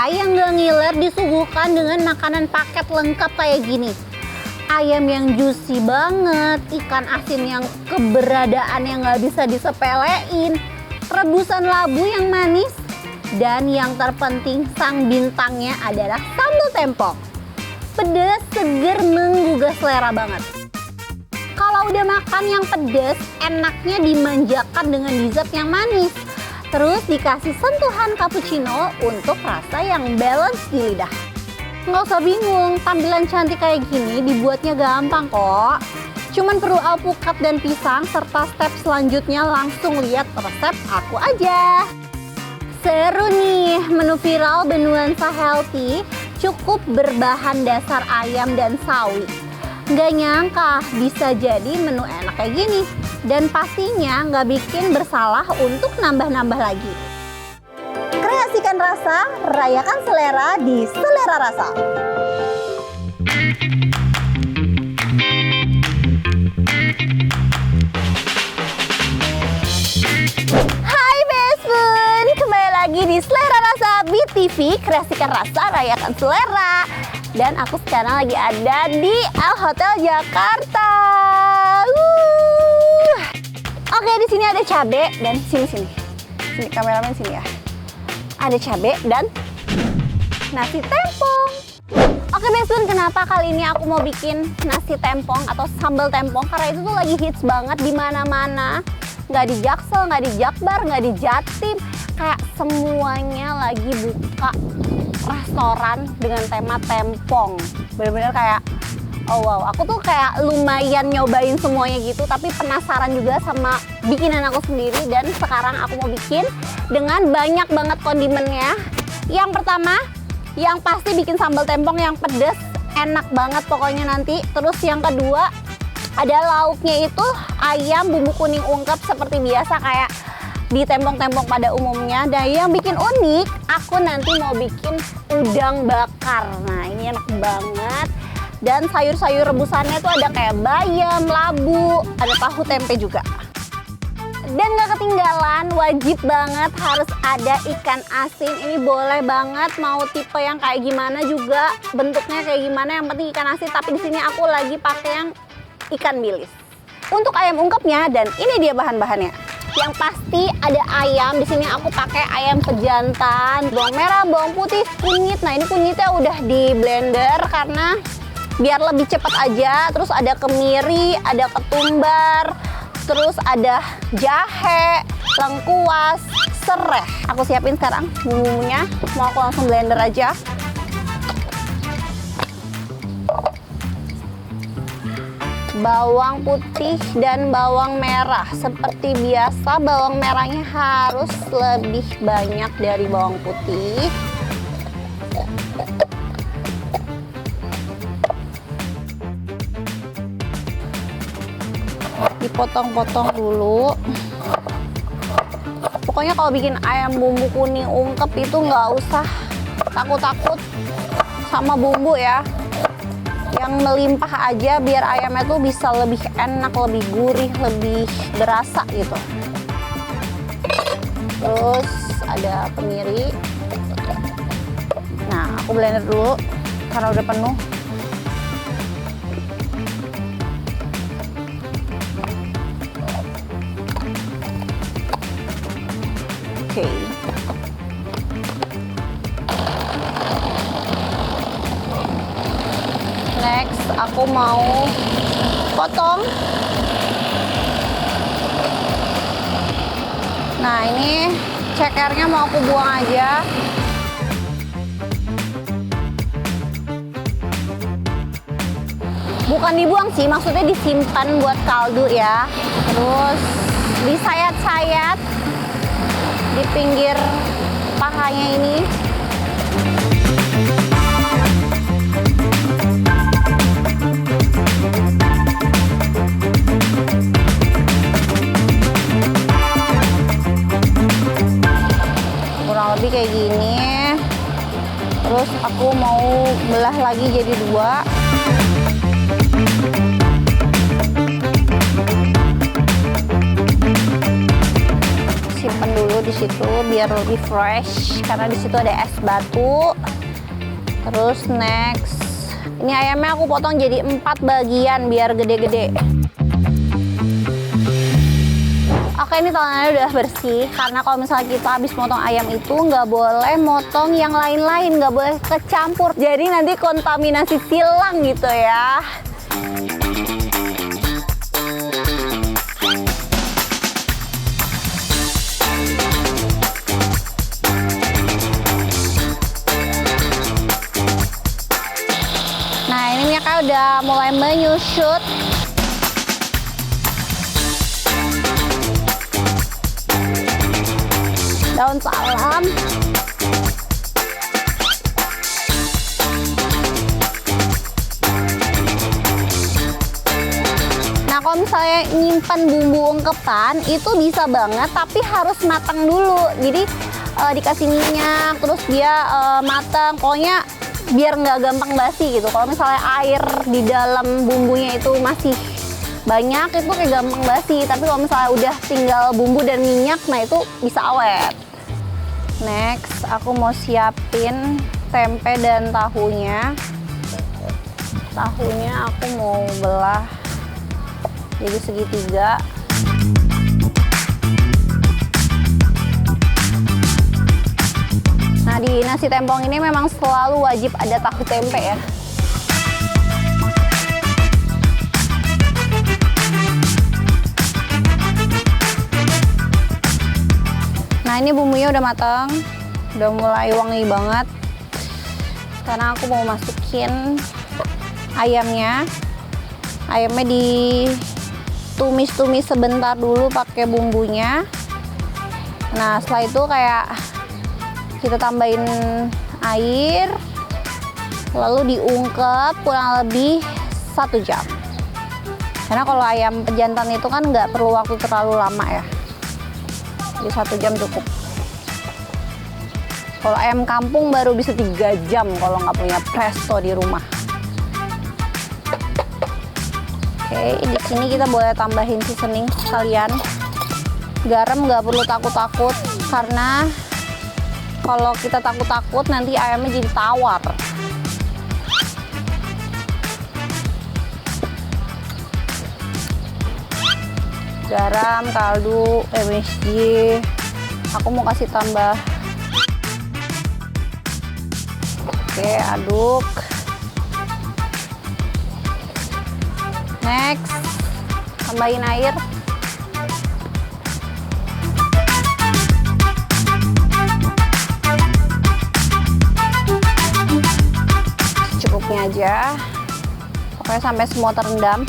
yang gak ngiler disuguhkan dengan makanan paket lengkap kayak gini. Ayam yang juicy banget, ikan asin yang keberadaannya nggak bisa disepelein, rebusan labu yang manis, dan yang terpenting sang bintangnya adalah sambal tempong. Pedas, seger, menggugah selera banget. Kalau udah makan yang pedas, enaknya dimanjakan dengan dessert yang manis. Terus dikasih sentuhan cappuccino untuk rasa yang balance di lidah. Nggak usah bingung, tampilan cantik kayak gini dibuatnya gampang kok. Cuman perlu alpukat dan pisang, serta step selanjutnya langsung lihat resep aku aja. Seru nih, menu viral Benuansa Healthy cukup berbahan dasar ayam dan sawi. Nggak nyangka bisa jadi menu enak kayak gini. Dan pastinya nggak bikin bersalah untuk nambah-nambah lagi. Kreasikan rasa, rayakan selera di Selera Rasa. Hai Best Bun, kembali lagi di Selera Rasa BTV, kreasikan rasa, rayakan selera. Dan aku sekarang lagi ada di L Hotel Jakarta. Oke, di sini ada cabe dan sini kameramen sini ya. Ada cabe dan nasi tempong. Oke Best Bun, kenapa kali ini aku mau bikin nasi tempong atau sambal tempong? Karena itu tuh lagi hits banget di mana-mana. Nggak di Jaksel, nggak di Jakbar, nggak di Jatim. Kayak semuanya lagi buka restoran dengan tema tempong. Bener-bener kayak oh wow, aku tuh kayak lumayan nyobain semuanya gitu, tapi penasaran juga sama bikinan aku sendiri. Dan sekarang aku mau bikin dengan banyak banget kondimennya. Yang pertama, yang pasti bikin sambal tempong yang pedes, enak banget pokoknya nanti. Terus yang kedua, ada lauknya itu ayam bumbu kuning ungkep seperti biasa kayak di tempong-tempong pada umumnya. Dan yang bikin unik, aku nanti mau bikin udang bakar. Nah ini enak banget. Dan sayur-sayur rebusannya tuh ada kayak bayam, labu, ada tahu tempe juga. Dan gak ketinggalan, wajib banget harus ada ikan asin. Ini boleh banget mau tipe yang kayak gimana juga, bentuknya kayak gimana, yang penting ikan asin. Tapi di sini aku lagi pakai yang ikan bilis. Untuk ayam ungkepnya, dan ini dia bahan-bahannya. Yang pasti ada ayam. Di sini aku pakai ayam pejantan, bawang merah, bawang putih, kunyit. Nah ini kunyitnya udah di blender karena biar lebih cepat aja. Terus ada kemiri, ada ketumbar, terus ada jahe, lengkuas, serai. Aku siapin sekarang bumbunya. Mau aku langsung blender aja. Bawang putih dan bawang merah. Seperti biasa, bawang merahnya harus lebih banyak dari bawang putih. Dipotong-potong dulu. Pokoknya kalau bikin ayam bumbu kuning ungkep itu nggak usah takut-takut sama bumbu ya. Yang melimpah aja biar ayamnya tuh bisa lebih enak, lebih gurih, lebih berasa gitu. Terus ada kemiri. Nah aku blender dulu karena udah penuh. Oke. Next, aku mau potong. Nah, ini cekernya mau aku buang aja. Bukan dibuang sih, maksudnya disimpan buat kaldu ya. Terus disayat-sayat di pinggir pahanya ini. Kurang lebih kayak gini. Terus aku mau belah lagi jadi dua. simpan dulu di situ biar lebih fresh karena di situ ada es batu. Terus next, ini ayamnya aku potong jadi 4 bagian biar gede-gede. Oke, ini talanannya udah bersih karena kalau misalnya kita habis motong ayam itu nggak boleh motong yang lain-lain, nggak boleh kecampur. Jadi nanti kontaminasi silang gitu ya. Nah, ini minyaknya udah mulai menyusut. Daun salam. Nah, kalau misalnya nyimpan bumbu ungkepan itu bisa banget, tapi harus matang dulu. Jadi dikasih minyak, terus dia matang. Pokoknya biar nggak gampang basi gitu. Kalau misalnya air di dalam bumbunya itu masih banyak, itu kayak gampang basi. Tapi kalau misalnya udah tinggal bumbu dan minyak, nah itu bisa awet. Next, aku mau siapin tempe dan tahunya. Tahunya aku mau belah jadi segitiga. Nah, di nasi tempong ini memang selalu wajib ada tahu tempe ya. Nah, ini bumbunya udah matang, udah mulai wangi banget. Karena aku mau masukin ayamnya. Ayamnya ditumis-tumis sebentar dulu pakai bumbunya. Nah, setelah itu kayak kita tambahin air, lalu diungkep kurang lebih 1 jam. Karena kalau ayam pejantan itu kan nggak perlu waktu terlalu lama ya. Jadi 1 jam cukup. Kalau ayam kampung baru bisa 3 jam kalau nggak punya presto di rumah. Oke, di sini kita boleh tambahin seasoning sekalian. Garam nggak perlu takut-takut karena kalau kita takut-takut nanti ayamnya jadi tawar. Garam, kaldu, MSG. Aku mau kasih tambah. Oke, aduk. Next, tambahin air. Secukupnya aja. Pokoknya sampai semua terendam.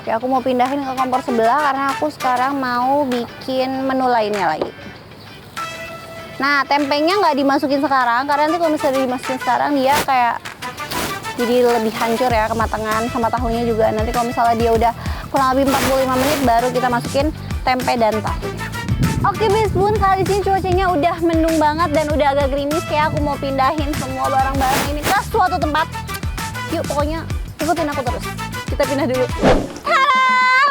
Oke, aku mau pindahin ke kompor sebelah karena aku sekarang mau bikin menu lainnya lagi. Nah, tempenya nggak dimasukin sekarang karena nanti kalau misalnya dimasukin sekarang dia kayak jadi lebih hancur ya kematangan, sama tahunya juga. Nanti kalau misalnya dia udah kurang lebih 45 menit baru kita masukin tempe dan tahunya. Oke, Best Bun, kali ini cuacanya udah mendung banget dan udah agak gerimis. Kayak aku mau pindahin semua barang-barang ini ke suatu tempat. Yuk, pokoknya ikutin aku terus. Kita pindah dulu.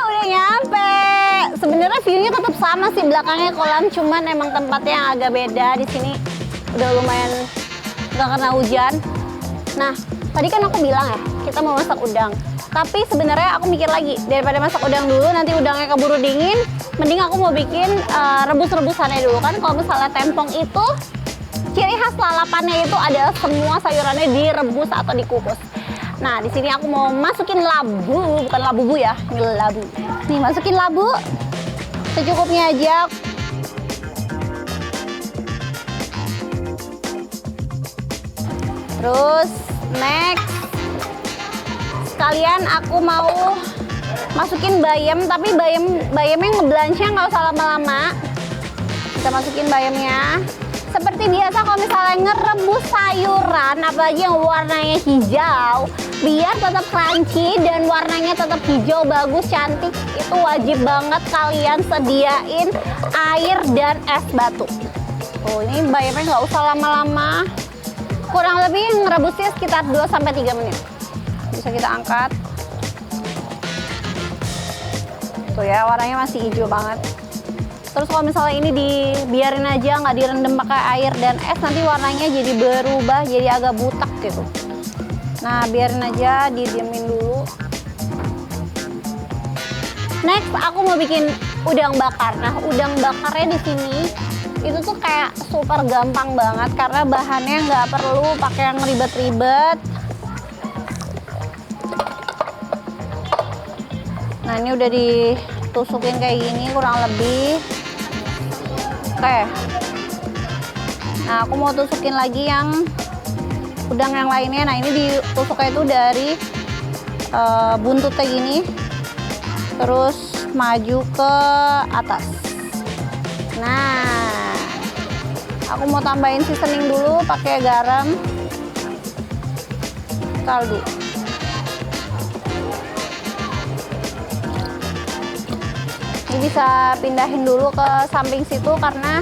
Udah nyampe. Sebenarnya view-nya tetap sama sih, belakangnya kolam, cuman emang tempatnya yang agak beda. Di sini udah lumayan nggak kena hujan. Nah, tadi kan aku bilang ya, kita mau masak udang. Tapi sebenarnya aku mikir lagi, daripada masak udang dulu nanti udangnya keburu dingin, mending aku mau bikin rebus-rebusannya dulu. Kan kalau misalnya tempong itu ciri khas lalapannya itu adalah semua sayurannya direbus atau dikukus. Nah, di sini aku mau masukin labu, bukan labu bu ya, ini labu. Nih, masukin labu secukupnya aja. Terus next, sekalian aku mau masukin bayam, tapi bayamnya ngeblanchnya nggak usah lama-lama. Kita masukin bayamnya. Seperti biasa kalau misalnya ngerebus sayuran, apalagi yang warnanya hijau, biar tetap crunchy dan warnanya tetap hijau, bagus, cantik, itu wajib banget kalian sediain air dan es batu. Oh, ini bayamnya nggak usah lama-lama. Kurang lebih ngerebusnya sekitar 2-3 menit. Bisa kita angkat. Tuh ya, warnanya masih hijau banget. Terus kalau misalnya ini dibiarin aja, nggak direndam pakai air dan es, nanti warnanya jadi berubah, jadi agak butak gitu. Nah, biarin aja, didiemin dulu. Next, aku mau bikin udang bakar. Nah, udang bakarnya di sini itu tuh kayak super gampang banget karena bahannya nggak perlu pakai yang ribet-ribet. Nah, ini udah ditusukin kayak gini kurang lebih. Oke. Nah, aku mau tusukin lagi yang udang yang lainnya. Nah, ini ditusuknya itu dari buntutnya gini, terus maju ke atas. Nah, aku mau tambahin seasoning dulu pakai garam, kaldu. Ini bisa pindahin dulu ke samping situ karena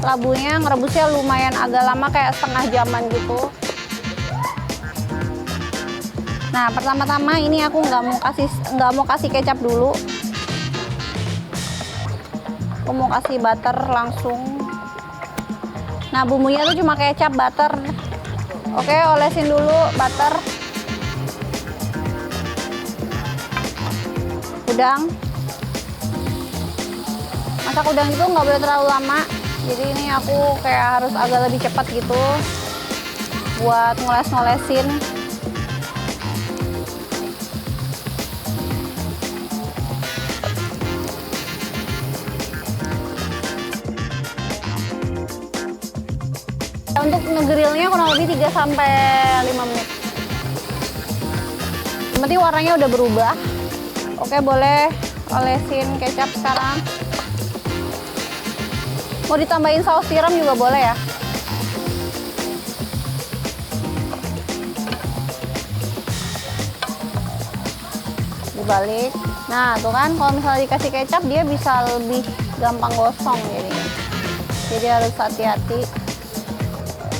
labunya ngerebusnya lumayan agak lama, kayak setengah jaman gitu. Nah, pertama-tama ini aku nggak mau kasih kecap dulu. Aku mau kasih butter langsung. Nah, bumbunya tuh cuma kecap, butter. Oke, olesin dulu butter. Udang. Masak udang itu nggak boleh terlalu lama. Jadi ini aku kayak harus agak lebih cepat gitu buat ngoles-ngolesin. Untuk ngegrillnya kurang lebih 3-5 menit. Yang penting warnanya udah berubah. Oke, boleh olesin kecap sekarang. Mau ditambahin saus tiram juga boleh ya. Dibalik. Nah, tuh kan kalau misalnya dikasih kecap dia bisa lebih gampang gosong jadinya. Jadi harus hati-hati.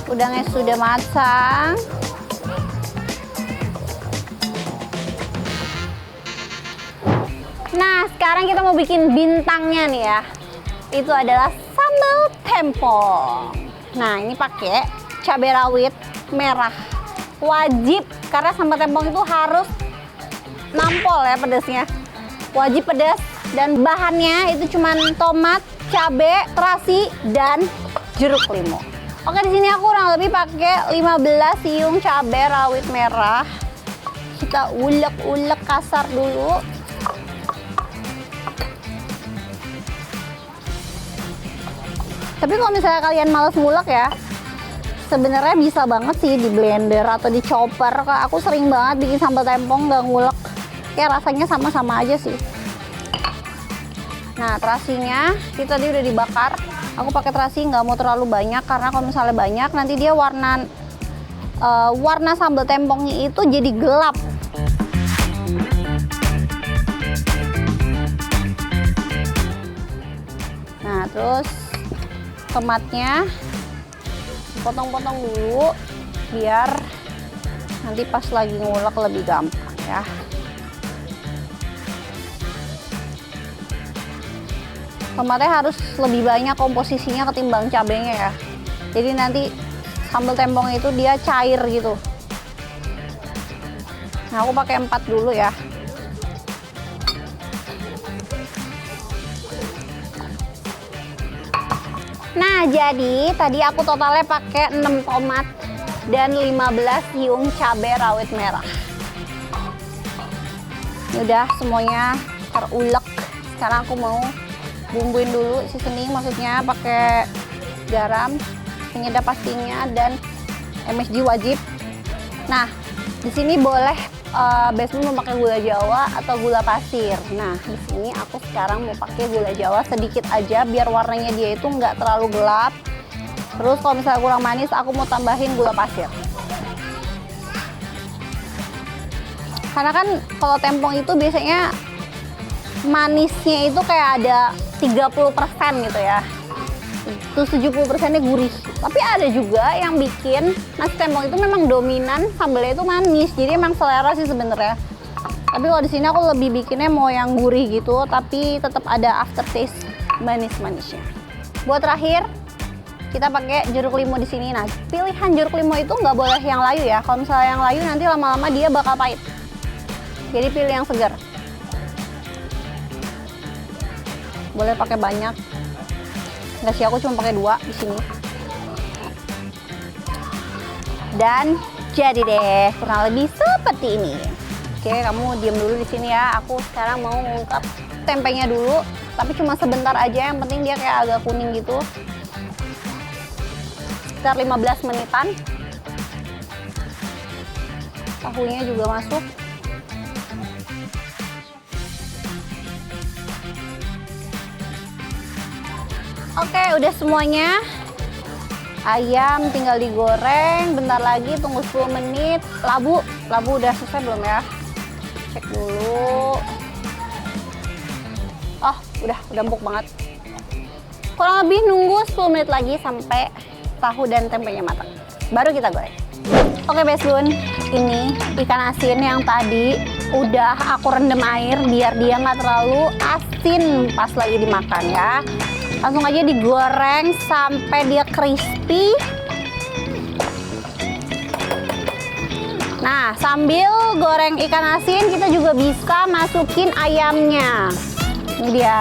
Udangnya sudah matang. Nah, sekarang kita mau bikin bintangnya nih ya. Itu adalah sambal tempong. Nah, ini pakai cabai rawit merah. Wajib, karena sambal tempong itu harus nampol ya pedasnya. Wajib pedas, dan bahannya itu cuman tomat, cabai, terasi, dan jeruk limau. Oke, di sini aku kurang lebih pakai 15 siung cabai rawit merah. Kita ulek-ulek kasar dulu. Tapi kalau misalnya kalian males ngulek ya, sebenarnya bisa banget sih di blender atau di chopper. Aku sering banget bikin sambal tempong nggak ngulek. Kayak rasanya sama-sama aja sih. Nah, terasinya kita tadi udah dibakar. Aku pakai terasi nggak mau terlalu banyak karena kalau misalnya banyak nanti dia warna sambal tempongnya itu jadi gelap. Nah, terus tomatnya potong-potong dulu biar nanti pas lagi ngulek lebih gampang ya. Tomatnya harus lebih banyak komposisinya ketimbang cabenya ya. Jadi nanti sambal tempong itu dia cair gitu. Nah, aku pakai 4 dulu ya. Nah, jadi tadi aku totalnya pakai 6 tomat dan 15 siung cabai rawit merah. Ini udah semuanya terulek. Sekarang aku mau bumbuin dulu seasoning, maksudnya pakai garam, penyedap pastinya, dan MSG wajib. Nah, di sini boleh Basmin mau pakai gula Jawa atau gula pasir. Nah, di sini aku sekarang mau pakai gula Jawa sedikit aja biar warnanya dia itu nggak terlalu gelap. Terus kalau misalnya kurang manis, aku mau tambahin gula pasir. Karena kan kalau tempong itu biasanya manisnya itu kayak ada 30% gitu ya. Terus 70%-nya gurih. Tapi ada juga yang bikin nasi tempong itu memang dominan sambalnya itu manis. Jadi emang selera sih sebenarnya. Tapi kalau di sini aku lebih bikinnya mau yang gurih gitu, tapi tetap ada aftertaste manis-manisnya. Buat terakhir, kita pakai jeruk limau di sini. Nah, pilihan jeruk limau itu nggak boleh yang layu ya. Kalau misalnya yang layu nanti lama-lama dia bakal pahit. Jadi pilih yang segar. Boleh pakai banyak. Nggak sih, aku cuma pakai 2 di sini. Dan jadi deh, kurang lebih seperti ini. Oke, kamu diam dulu di sini ya. Aku sekarang mau ngungkap tempenya dulu, tapi cuma sebentar aja. Yang penting dia kayak agak kuning gitu. Sekitar 15 menitan. Tahunya juga masuk. Oke, udah semuanya. Ayam tinggal digoreng, bentar lagi tunggu 10 menit. Labu udah selesai belum ya? Cek dulu. Oh, udah empuk banget. Kurang lebih nunggu 10 menit lagi sampai tahu dan tempenya matang. Baru kita goreng. Oke, Best Bun, ini ikan asin yang tadi udah aku rendam air biar dia nggak terlalu asin pas lagi dimakan ya. Langsung aja digoreng sampai dia crispy. Nah, sambil goreng ikan asin kita juga bisa masukin ayamnya. Ini dia.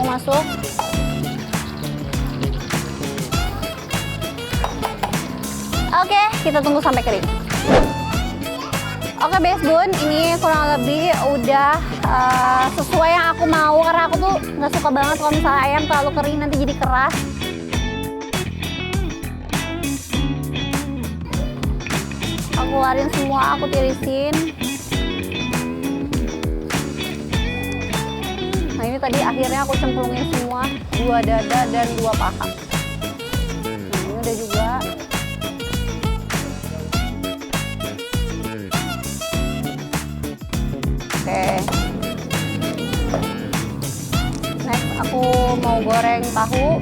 Masuk. Oke, kita tunggu sampai kering. Oke, Best Bun, ini kurang lebih udah sesuai yang aku mau, karena aku tuh nggak suka banget kalau misalnya ayam terlalu kering nanti jadi keras. Aku keluarin semua, aku tirisin. Nah, ini tadi akhirnya aku cemplungin semua, 2 dada dan 2 paha. Nah, ini udah juga. Oke. Next aku mau goreng tahu.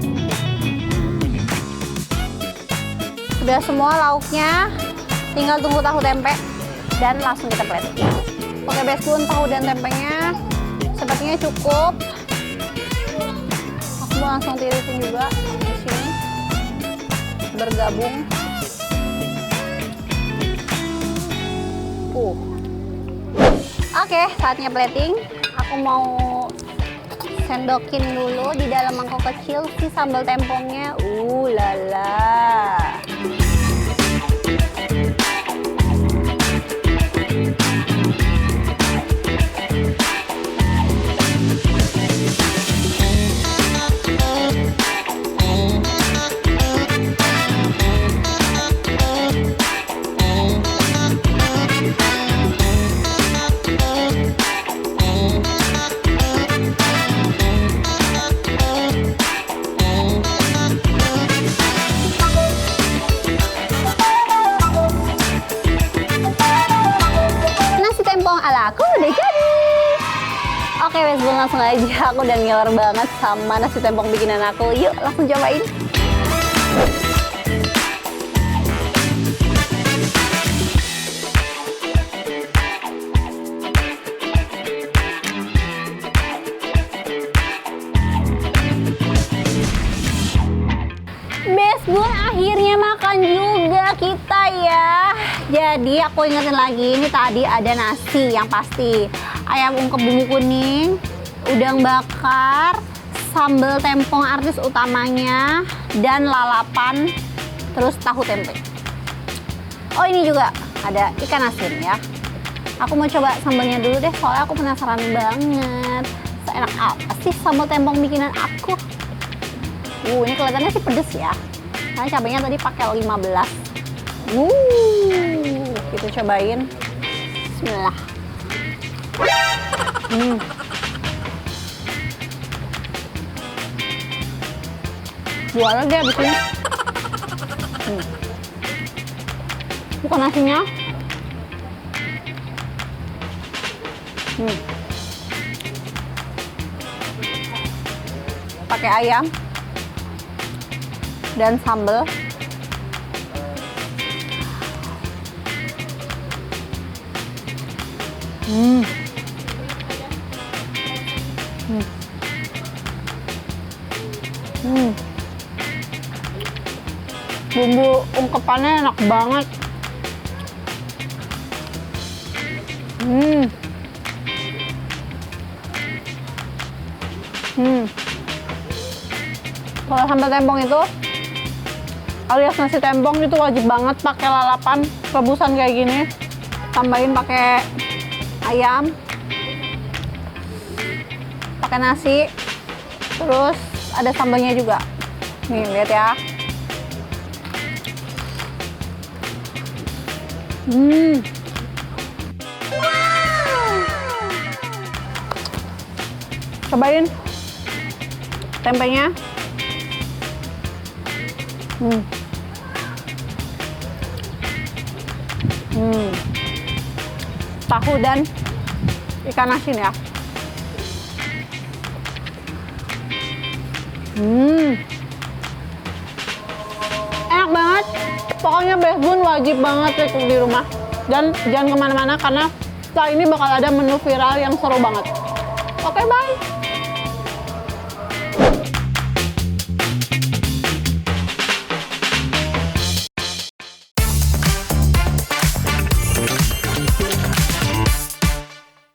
Udah semua lauknya, tinggal tunggu tahu tempe dan langsung kita plating. Oke, Best Bun, tahu dan tempenya sepertinya cukup. Aku mau langsung tirisin juga di sini. Bergabung. Oke, saatnya plating. Aku mau sendokin dulu di dalam mangkok kecil si sambal tempongnya. Lala. Aku udah jadi. Oke, Best Bun, langsung aja. Aku udah ngiler banget sama nasi tempong bikinan aku. Yuk, langsung cobain. Best Bun, akhirnya makan juga kita ya. Jadi aku ingetin lagi, ini tadi ada nasi yang pasti, ayam ungkep bumbu kuning, udang bakar, sambal tempong artis utamanya, dan lalapan, terus tahu tempe. Oh, ini juga ada ikan asin ya. Aku mau coba sambalnya dulu deh, soalnya aku penasaran banget. Seenak apa sih sambal tempong bikinan aku? Ini kelihatannya sih pedes ya. Karena cabenya tadi pakai 15. Kita cobain. Bismillah. Buat aja abis ini. Bukan nasinya. Pakai ayam dan sambal. Hmm. Hmm. Hmm. Bumbu ungkepannya enak banget. Hmm. Hmm. Kalau sambal tempong itu alias nasi tempong itu wajib banget pakai lalapan rebusan kayak gini. Tambahin pakai ayam, pakai nasi, terus ada sambalnya juga. Nih lihat ya. Hmm. Cobain tempenya. Hmm. Hmm. Tahu dan ikan asin ya. Hmm. Enak banget. Pokoknya Best Bun wajib banget ya cook di rumah. Dan jangan kemana-mana karena setelah ini bakal ada menu viral yang seru banget. Oke, bye.